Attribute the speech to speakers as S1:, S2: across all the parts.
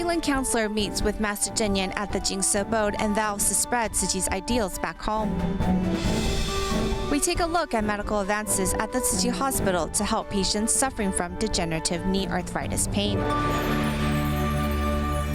S1: Zealand councilor meets with Master Cheng Yen at the Jing Si Abode and vows to spread Tzu Chi's ideals back home. We take a look at medical advances at the Tzu Chi Hospital to help patients suffering from degenerative knee arthritis pain.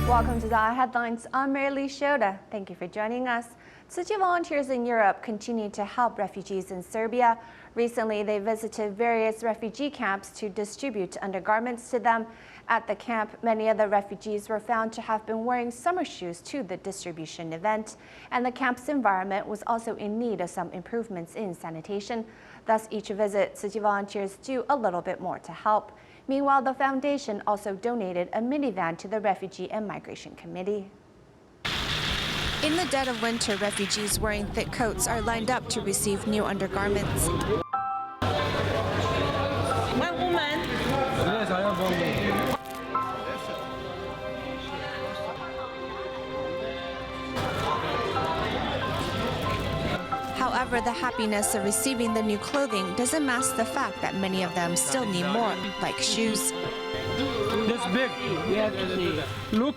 S2: Welcome to DaAi Headlines. I'm Mary Shoda. Thank you for joining us. Tzu Chi volunteers in Europe continue to help refugees in Serbia. Recently, they visited various refugee camps to distribute undergarments to them. At the camp, many of the refugees were found to have been wearing summer shoes to the distribution event, and the camp's environment was also in need of some improvements in sanitation. Thus, each visit, Tzu Chi volunteers do a little bit more to help. Meanwhile, the foundation also donated a minivan to the Refugee and Migration Committee.
S1: In the dead of winter, refugees wearing thick coats are lined up to receive new undergarments.
S3: One woman.
S4: Yes, I am one woman.
S1: However, the happiness of receiving the new clothing doesn't mask the fact that many of them still need more, like shoes.
S4: This big.
S3: We have to see.
S4: Look,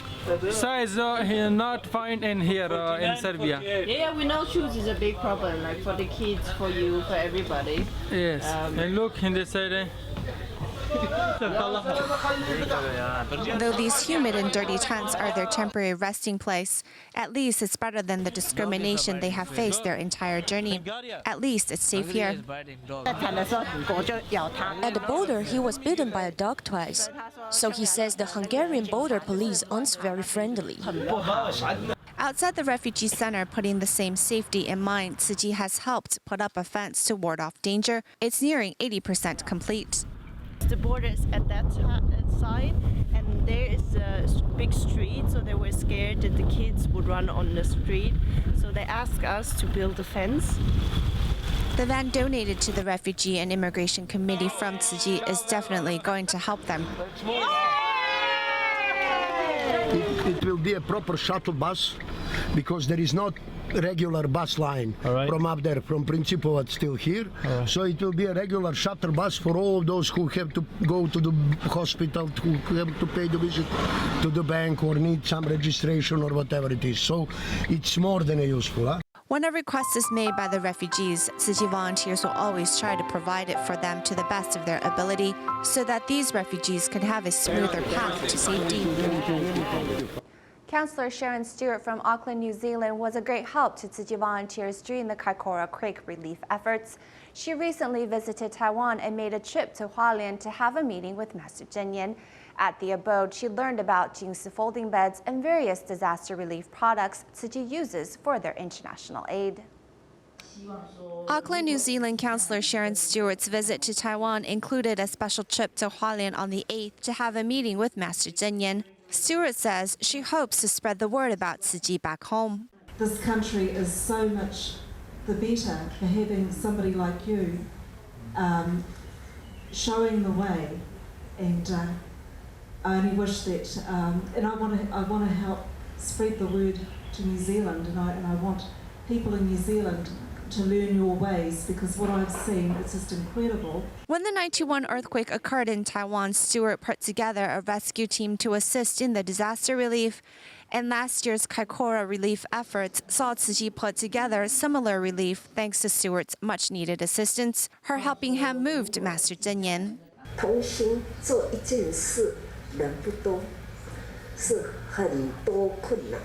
S4: size here not fine in here in Serbia.
S3: Yeah, we know shoes is a big problem, like for the kids, for you, for everybody.
S4: Yes, and look in this side.
S1: Though these humid and dirty tents are their temporary resting place, at least it's better than the discrimination they have faced their entire journey. At least it's safe here.
S5: At the border, he was bitten by a dog twice. So he says the Hungarian border police aren't very friendly.
S1: Outside the refugee center, putting the same safety in mind, Tzu Chi has helped put up a fence to ward off danger. It's nearing 80% complete.
S3: The border is at that side, and there is a big street, so they were scared that the kids would run on the street. So they asked us to build a fence.
S1: The van donated to the Refugee and Immigration Committee from Tzu Chi is definitely going to help them.
S6: It will be a proper shuttle bus because there is not regular bus line from up there, from Principovat still here. So it will be a regular shuttle bus for all of those who have to go to the hospital, who have to pay the visit to the bank or need some registration or whatever it is. So it's more than useful. Huh?
S1: When a request is made by the refugees, Tzu Chi volunteers will always try to provide it for them to the best of their ability so that these refugees can have a smoother path to safety.
S2: Councillor Sharon Stewart from Auckland, New Zealand was a great help to Tzu Chi volunteers during the Kaikoura Creek relief efforts. She recently visited Taiwan and made a trip to Hualien to have a meeting with Master Cheng Yen. At the abode, she learned about Jing Si folding beds and various disaster relief products Tzu Chi uses for their international aid.
S1: Auckland, New Zealand Councillor Sharon Stewart's visit to Taiwan included a special trip to Hualien on the 8th to have a meeting with Master Cheng Yen. Stewart says she hopes to spread the word about Tzu Chi back home.
S7: This country is so much the better for having somebody like you showing the way, and I only wish that, and I want to help spread the word to New Zealand, and I want people in New Zealand to learn your ways, because what I've seen, it's just incredible.
S1: When the 9/21 earthquake occurred in Taiwan, Stewart put together a rescue team to assist in the disaster relief. And last year's Kaikoura relief efforts saw Tzu Chi put together similar relief thanks to Stewart's much-needed assistance. Her helping hand moved Master Cheng Yen.
S8: 同心做一件事，人不多，是很多困难。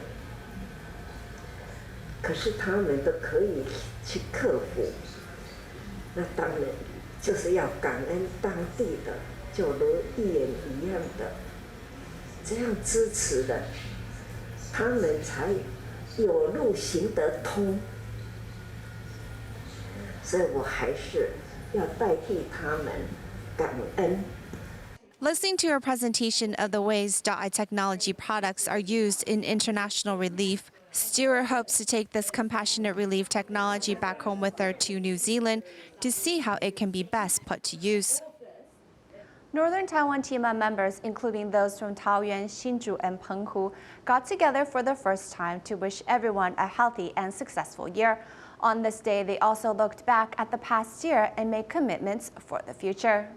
S8: 可是他们都可以去克服，那当然就是要感恩当地的，就如议员一样的，这样支持的，他们才有路行得通。所以我还是要代替他们感恩。
S1: Listening to a presentation of the ways DaAi technology products are used in international relief, Stewart hopes to take this compassionate relief technology back home with her to New Zealand to see how it can be best put to use.
S2: Northern Taiwan TMA members, including those from Taoyuan, Hsinchu, and Penghu, got together for the first time to wish everyone a healthy and successful year. On this day, they also looked back at the past year and made commitments for the future.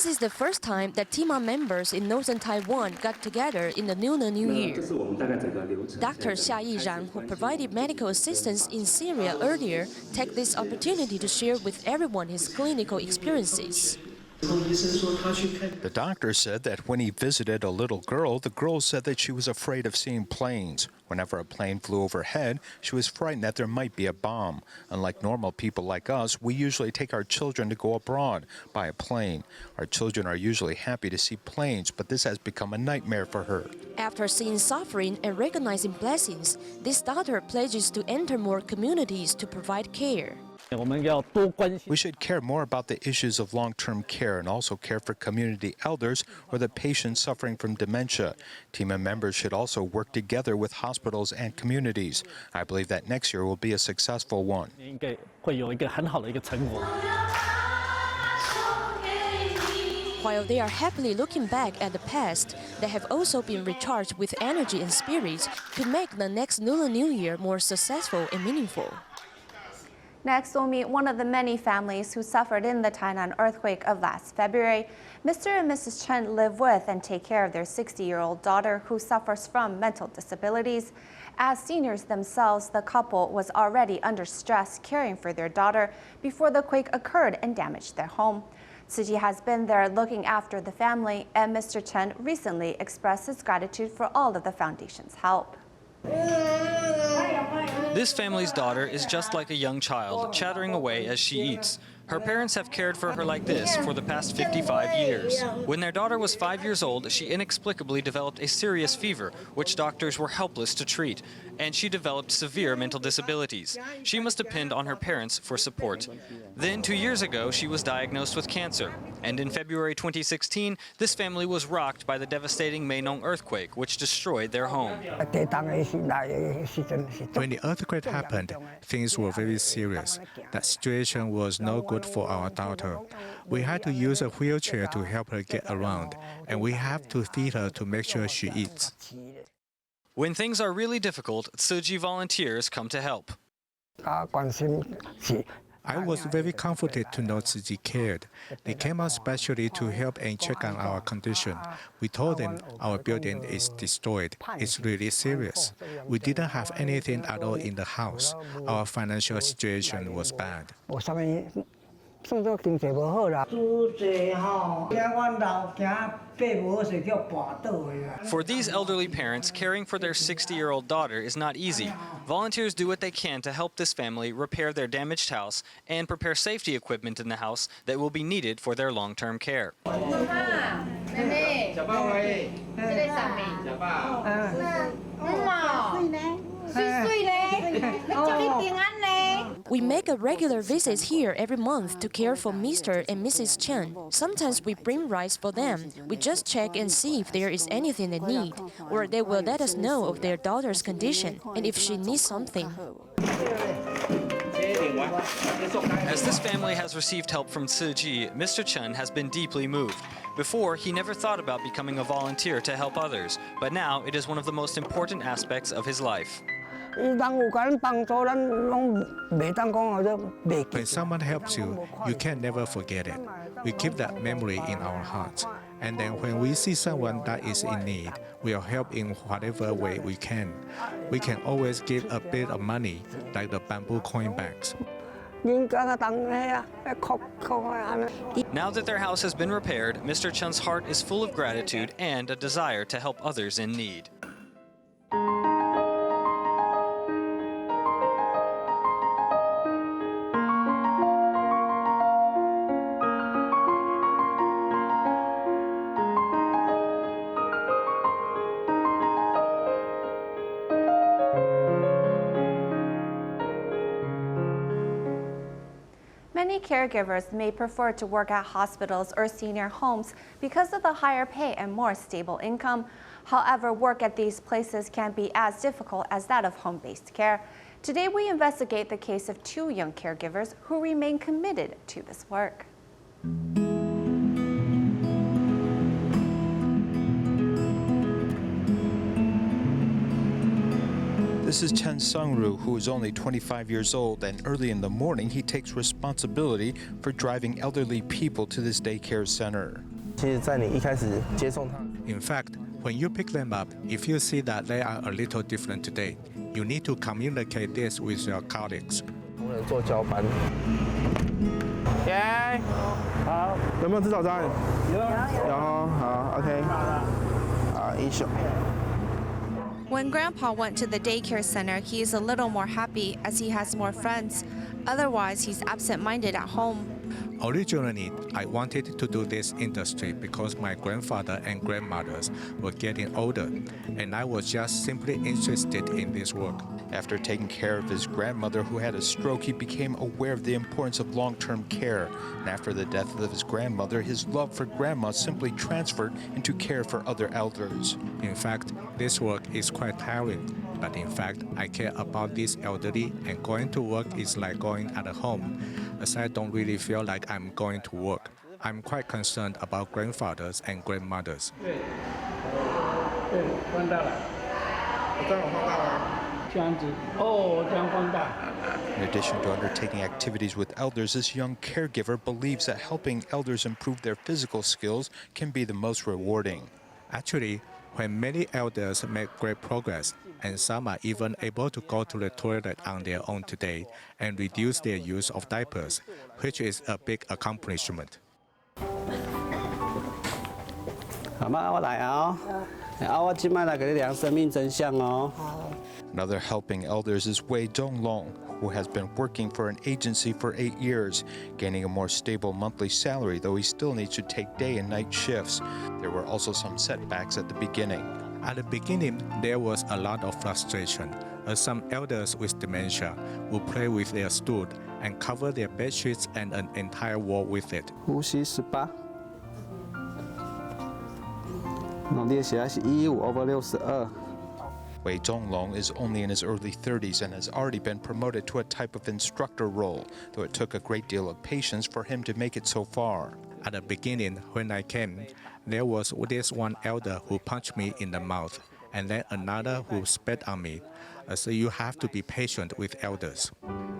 S5: This is the first time that TIMA members in northern Taiwan got together in the Lunar New Year. Dr. Xia Yiran, who provided medical assistance in Syria earlier, took this opportunity to share with everyone his clinical experiences.
S9: The doctor said that when he visited a little girl, the girl said that she was afraid of seeing planes. Whenever a plane flew overhead, she was frightened that there might be a bomb. Unlike normal people like us, we usually take our children to go abroad by a plane. Our children are usually happy to see planes, but this has become a nightmare for her.
S5: After seeing suffering and recognizing blessings, this daughter pledges to enter more communities to provide care.
S9: We should care more about the issues of long-term care and also care for community elders or the patients suffering from dementia. TIMA members should also work together with hospitals and communities. I believe that next year will be a successful one.
S5: While they are happily looking back at the past, they have also been recharged with energy and spirits to make the next Lunar New Year more successful and meaningful.
S2: Next, we'll meet one of the many families who suffered in the Tainan earthquake of last February. Mr. and Mrs. Chen live with and take care of their 60-year-old daughter who suffers from mental disabilities. As seniors themselves, the couple was already under stress caring for their daughter before the quake occurred and damaged their home. Tzu Chi has been there looking after the family, and Mr. Chen recently expressed his gratitude for all of the foundation's help.
S10: This family's daughter is just like a young child, chattering away as she eats. Her parents have cared for her like this for the past 55 years. When their daughter was 5 years old, she inexplicably developed a serious fever, which doctors were helpless to treat, and she developed severe mental disabilities. She must depend on her parents for support. Then, 2 years ago, she was diagnosed with cancer. And in February 2016, this family was rocked by the devastating Meinong earthquake, which destroyed their home.
S11: When the earthquake happened, things were very serious. That situation was no good for our daughter. We had to use a wheelchair to help her get around, and we have to feed her to make sure she eats.
S10: When things are really difficult, Tzu Chi volunteers come to help.
S11: I was very comforted to know Tzu Chi cared. They came out specially to help and check on our condition. We told them our building is destroyed. It's really serious. We didn't have anything at all in the house. Our financial situation was bad.
S10: For these elderly parents, caring for their 60-year-old daughter is not easy. Volunteers do what they can to help this family repair their damaged house and prepare safety equipment in the house that will be needed for their long-term care.
S5: We make a regular visit here every month to care for Mr. and Mrs. Chen. Sometimes we bring rice for them. We just check and see if there is anything they need, or they will let us know of their daughter's condition and if she needs something.
S10: As this family has received help from Tzu Chi, Mr. Chen has been deeply moved. Before, he never thought about becoming a volunteer to help others, but now it is one of the most important aspects of his life.
S11: When someone helps you, you can never forget it. We keep that memory in our hearts. And then when we see someone that is in need, we'll help in whatever way we can. We can always give a bit of money, like the bamboo coin bags.
S10: Now that their house has been repaired, Mr. Chen's heart is full of gratitude and a desire to help others in need.
S2: Many caregivers may prefer to work at hospitals or senior homes because of the higher pay and more stable income. However, work at these places can be as difficult as that of home-based care. Today, we investigate the case of two young caregivers who remain committed to this work.
S9: This is Chen Sungru, who is only 25 years old, and early in the morning he takes responsibility for driving elderly people to this daycare center.
S11: In fact, when you pick them up, if you see that they are a little different today, you need to communicate this with your colleagues.
S12: 好，有没有吃早餐？有好 ，OK， 好，一宿。
S1: When Grandpa went to the daycare center, he is a little more happy as he has more friends. Otherwise, he's absent-minded at home.
S11: Originally, I wanted to do this industry because my grandfather and grandmothers were getting older, and I was just simply interested in this work.
S9: After taking care of his grandmother who had a stroke, he became aware of the importance of long-term care. And after the death of his grandmother, his love for grandma simply transferred into care for other elders.
S11: In fact, this work is quite tiring. But in fact, I care about this elderly, and going to work is like going at home, as I don't really feel like I'm going to work. I'm quite concerned about grandfathers and grandmothers.
S9: In addition to undertaking activities with elders, this young caregiver believes that helping elders improve their physical skills can be the most rewarding.
S11: Actually, when many elders make great progress, and some are even able to go to the toilet on their own today and reduce their use of diapers, which is a big accomplishment.
S12: 好吗？我来啊！我今麦来给你量生命真相哦。
S9: Another helping elders is Wei Donglong, who has been working for an agency for 8 years, gaining a more stable monthly salary, though he still needs to take day and night shifts. There were also some setbacks at the beginning.
S11: At the beginning, there was a lot of frustration, as some elders with dementia would play with their stool and cover their bed sheets and an entire wall with it.
S12: 呼吸18。农历血压是115/62。
S9: Wei Donglong is only in his early 30s and has already been promoted to a type of instructor role, though it took a great deal of patience for him to make it so far.
S11: At the beginning, when I came, there was this one elder who punched me in the mouth, and then another who spat on me. So you have to be patient with elders.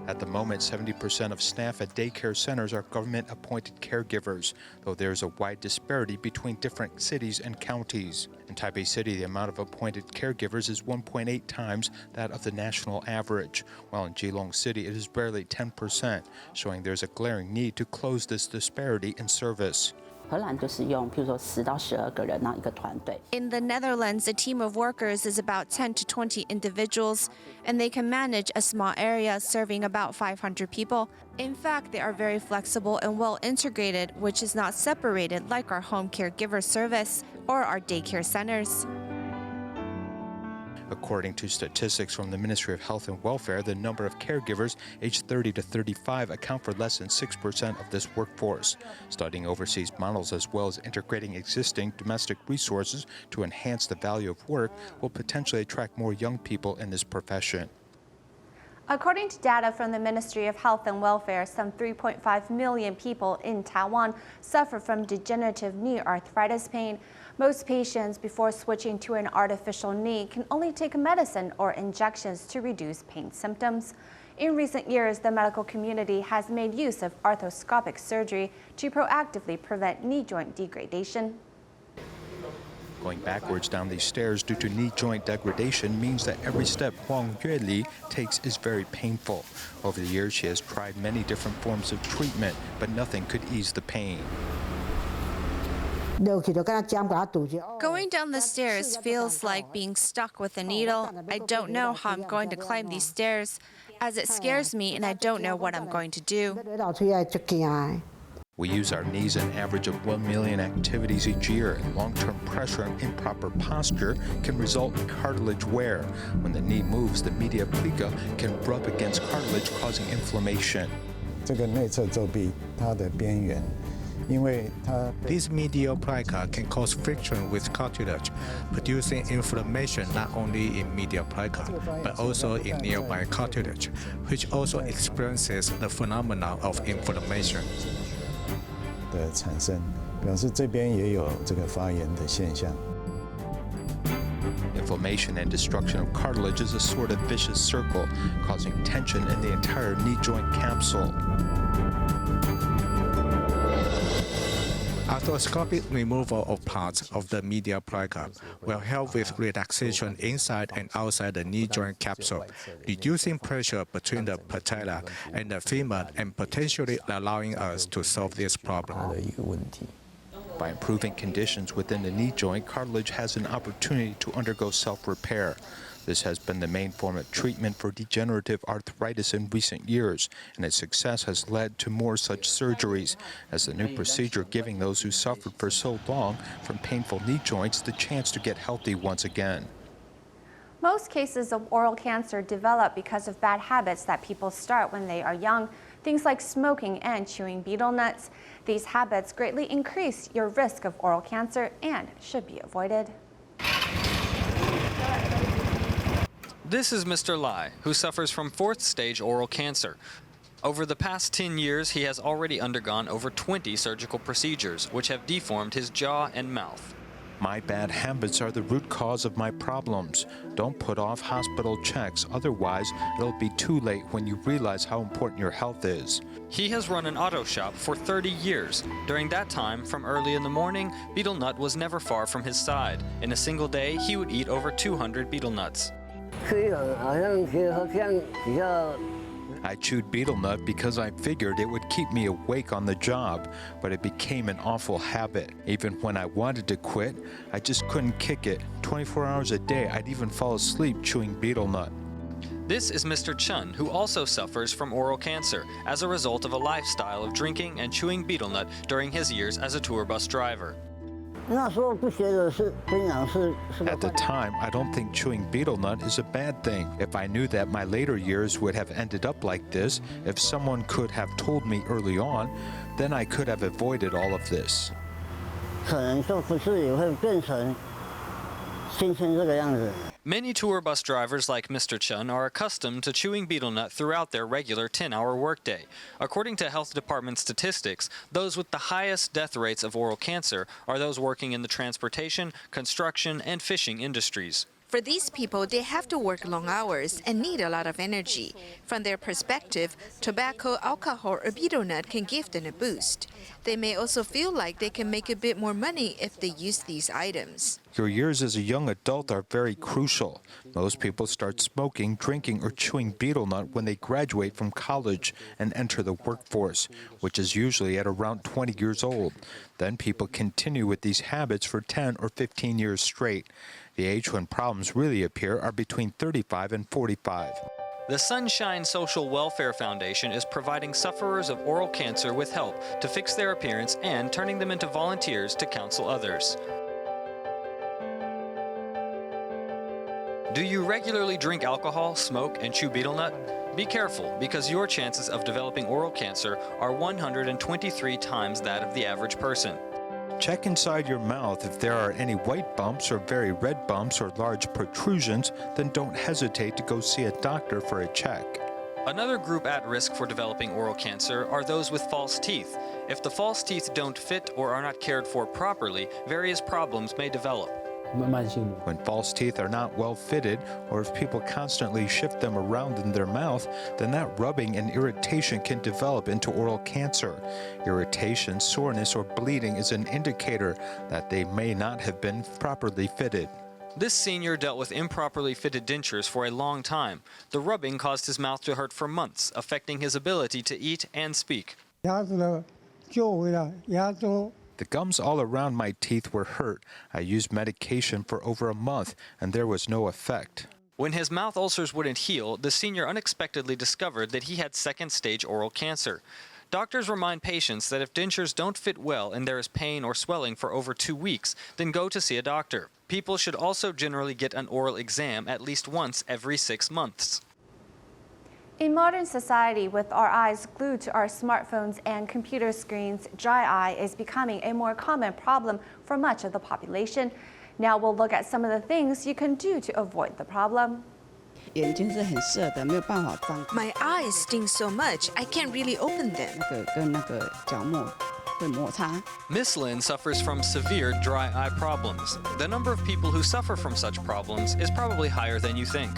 S9: At the moment, 70% of staff at daycare centers are government-appointed caregivers, though there is a wide disparity between different cities and counties. In Taipei City, the amount of appointed caregivers is 1.8 times that of the national average, while in Keelung City it is barely 10%, showing there's a glaring need to close this disparity in service.
S1: In the Netherlands, a team of workers is about 10 to 20 individuals, and they can manage a small area serving about 500 people. In fact, they are very flexible and well integrated, which is not separated like our home caregiver service or our daycare centers.
S9: According to statistics from the Ministry of Health and Welfare, the number of caregivers aged 30 to 35 account for less than 6% of this workforce. Studying overseas models as well as integrating existing domestic resources to enhance the value of work will potentially attract more young people in this profession.
S2: According to data from the Ministry of Health and Welfare, some 3.5 million people in Taiwan suffer from degenerative knee arthritis pain. Most patients, before switching to an artificial knee, can only take medicine or injections to reduce pain symptoms. In recent years, the medical community has made use of arthroscopic surgery to proactively prevent knee joint degradation.
S9: Going backwards down these stairs due to knee joint degradation means that every step Huang Yueli takes is very painful. Over the years, she has tried many different forms of treatment, but nothing could ease the pain.
S1: Going down the stairs feels like being stuck with a needle. I don't know how I'm going to climb these stairs, as it scares me and I don't know what I'm going to do.
S9: We use our knees an average of 1 million activities each year, and long-term pressure and improper posture can result in cartilage wear. When the knee moves, the media plica can rub against cartilage, causing inflammation.
S11: This medial plica can cause friction with cartilage, producing inflammation not only in medial plica, but also in nearby cartilage, which also experiences the phenomenon of inflammation.
S13: 的产生，表示这边也有这个发炎的现象。
S9: Inflammation and destruction of cartilage is a sort of vicious circle, causing tension in the entire knee joint capsule.
S11: Arthroscopic removal of parts of the medial plica will help with relaxation inside and outside the knee joint capsule, reducing pressure between the patella and the femur and potentially allowing us to solve this problem.
S9: By improving conditions within the knee joint, cartilage has an opportunity to undergo self-repair. This has been the main form of treatment for degenerative arthritis in recent years, and its success has led to more such surgeries, as the new procedure giving those who suffered for so long from painful knee joints the chance to get healthy once again.
S2: Most cases of oral cancer develop because of bad habits that people start when they are young, things like smoking and chewing betel nuts. These habits greatly increase your risk of oral cancer and should be avoided.
S10: This is Mr. Lai, who suffers from 4th stage oral cancer. Over the past 10 years, he has already undergone over 20 surgical procedures, which have deformed his jaw and mouth.
S9: My bad habits are the root cause of my problems. Don't put off hospital checks, otherwise it'll be too late when you realize how important your health is.
S10: He has run an auto shop for 30 years. During that time, from early in the morning, betel nut was never far from his side. In a single day, he would eat over 200 betel nuts.
S9: I chewed betel nut because I figured it would keep me awake on the job, but it became an awful habit. Even when I wanted to quit, I just couldn't kick it. 24 hours a day, I'd even fall asleep chewing betel nut.
S10: This is Mr. Chen, who also suffers from oral cancer as a result of a lifestyle of drinking and chewing betel nut during his years as a tour bus driver.
S9: At the time, I don't think chewing betel nut is a bad thing. If I knew that my later years would have ended up like this, if someone could have told me early on, then I could have avoided all of this.
S10: Many tour bus drivers like Mr. Chen are accustomed to chewing betel nut throughout their regular 10-hour workday. According to health department statistics, those with the highest death rates of oral cancer are those working in the transportation, construction, and fishing industries.
S1: For these people, they have to work long hours and need a lot of energy. From their perspective, tobacco, alcohol, or betel nut can give them a boost. They may also feel like they can make a bit more money if they use these items.
S9: Your years as a young adult are very crucial. Most people start smoking, drinking, or chewing betel nut when they graduate from college and enter the workforce, which is usually at around 20 years old. Then people continue with these habits for 10 or 15 years straight. The age when problems really appear are between 35 and 45.
S10: The Sunshine Social Welfare Foundation is providing sufferers of oral cancer with help to fix their appearance and turning them into volunteers to counsel others. Do you regularly drink alcohol, smoke, and chew betel nut? Be careful, because your chances of developing oral cancer are 123 times that of the average person.
S9: Check inside your mouth. If there are any white bumps or very red bumps or large protrusions, then don't hesitate to go see a doctor for a check.
S10: Another group at risk for developing oral cancer are those with false teeth. If the false teeth don't fit or are not cared for properly, various problems may develop.
S9: When false teeth are not well fitted, or if people constantly shift them around in their mouth, then that rubbing and irritation can develop into oral cancer. Irritation, soreness, or bleeding is an indicator that they may not have been properly fitted.
S10: This senior dealt with improperly fitted dentures for a long time. The rubbing caused his mouth to hurt for months, affecting his ability to eat and speak.
S9: The gums all around my teeth were hurt. I used medication for over a month, and there was no effect.
S10: When his mouth ulcers wouldn't heal, the senior unexpectedly discovered that he had second-stage oral cancer. Doctors remind patients that if dentures don't fit well and there is pain or swelling for over 2 weeks, then go to see a doctor. People should also generally get an oral exam at least once every 6 months.
S2: In modern society, with our eyes glued to our smartphones and computer screens, dry eye is becoming a more common problem for much of the population. Now we'll look at some of the things you can do to avoid the problem.
S1: My eyes sting so much, I can't really open them.
S10: Miss Lin suffers from severe dry eye problems. The number of people who suffer from such problems is probably higher than you think.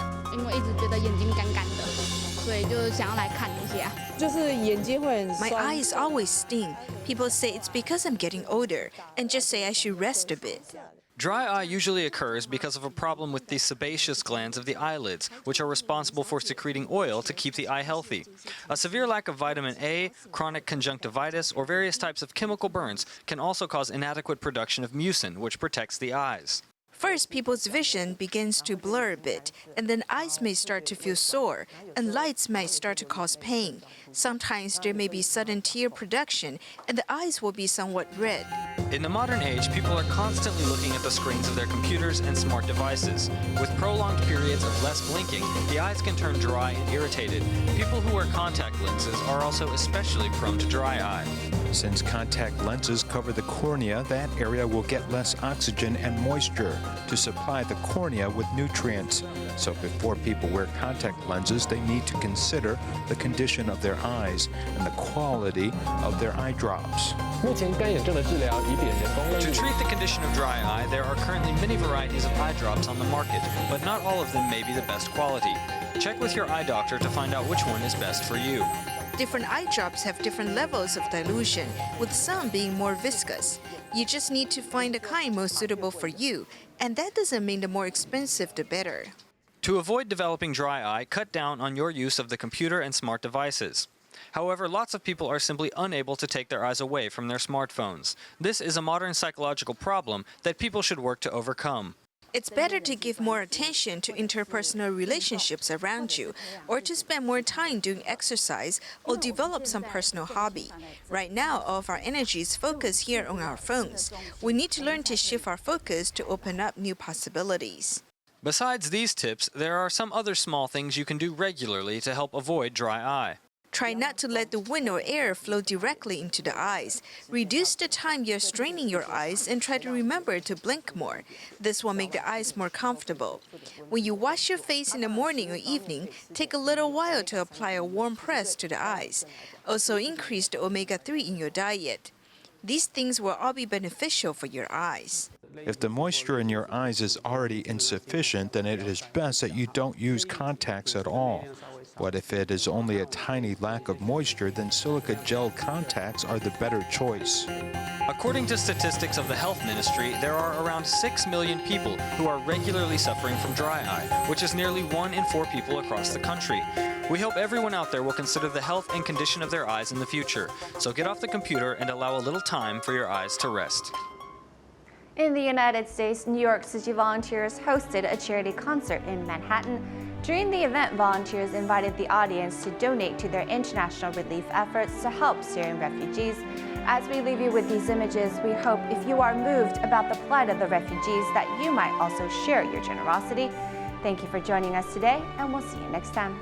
S14: My eyes always sting. People say it's because I'm getting older, and just say I should rest a bit.
S10: Dry eye usually occurs because of a problem with the sebaceous glands of the eyelids, which are responsible for secreting oil to keep the eye healthy. A severe lack of vitamin A, chronic conjunctivitis, or various types of chemical burns can also cause inadequate production of mucin, which protects the eyes.
S14: First, people's vision begins to blur a bit, and then eyes may start to feel sore, and lights might start to cause pain. Sometimes there may be sudden tear production, and the eyes will be somewhat red.
S10: In the modern age, people are constantly looking at the screens of their computers and smart devices. With prolonged periods of less blinking, the eyes can turn dry and irritated. People who wear contact lenses are also especially prone to dry eye.
S9: Since contact lenses cover the cornea, that area will get less oxygen and moisture to supply the cornea with nutrients. So before people wear contact lenses, they need to consider the condition of their eyes and the quality of their eye drops.
S10: To treat the condition of dry eye, there are currently many varieties of eye drops on the market, but not all of them may be the best quality. Check with your eye doctor to find out which one is best for you.
S14: Different eye drops have different levels of dilution, with some being more viscous. You just need to find the kind most suitable for you, and that doesn't mean the more expensive the better.
S10: To avoid developing dry eye, cut down on your use of the computer and smart devices. However, lots of people are simply unable to take their eyes away from their smartphones. This is a modern psychological problem that people should work to overcome.
S14: It's better to give more attention to interpersonal relationships around you, or to spend more time doing exercise or develop some personal hobby. Right now, all of our energy is focused here on our phones. We need to learn to shift our focus to open up new possibilities.
S10: Besides these tips, there are some other small things you can do regularly to help avoid dry eye.
S14: Try not to let the wind or air flow directly into the eyes. Reduce the time you're straining your eyes and try to remember to blink more. This will make the eyes more comfortable. When you wash your face in the morning or evening, take a little while to apply a warm press to the eyes. Also increase the omega-3 in your diet. These things will all be beneficial for your eyes.
S9: If the moisture in your eyes is already insufficient, then it is best that you don't use contacts at all. But if it is only a tiny lack of moisture, then silica gel contacts are the better choice.
S10: According to statistics of the Health Ministry, there are around 6 million people who are regularly suffering from dry eye, which is nearly 1 in 4 people across the country. We hope everyone out there will consider the health and condition of their eyes in the future. So get off the computer and allow a little time for your eyes to rest.
S2: In the United States, New York Tzu Chi volunteers hosted a charity concert in Manhattan. During the event, volunteers invited the audience to donate to their international relief efforts to help Syrian refugees. As we leave you with these images, we hope if you are moved about the plight of the refugees that you might also share your generosity. Thank you for joining us today, and we'll see you next time.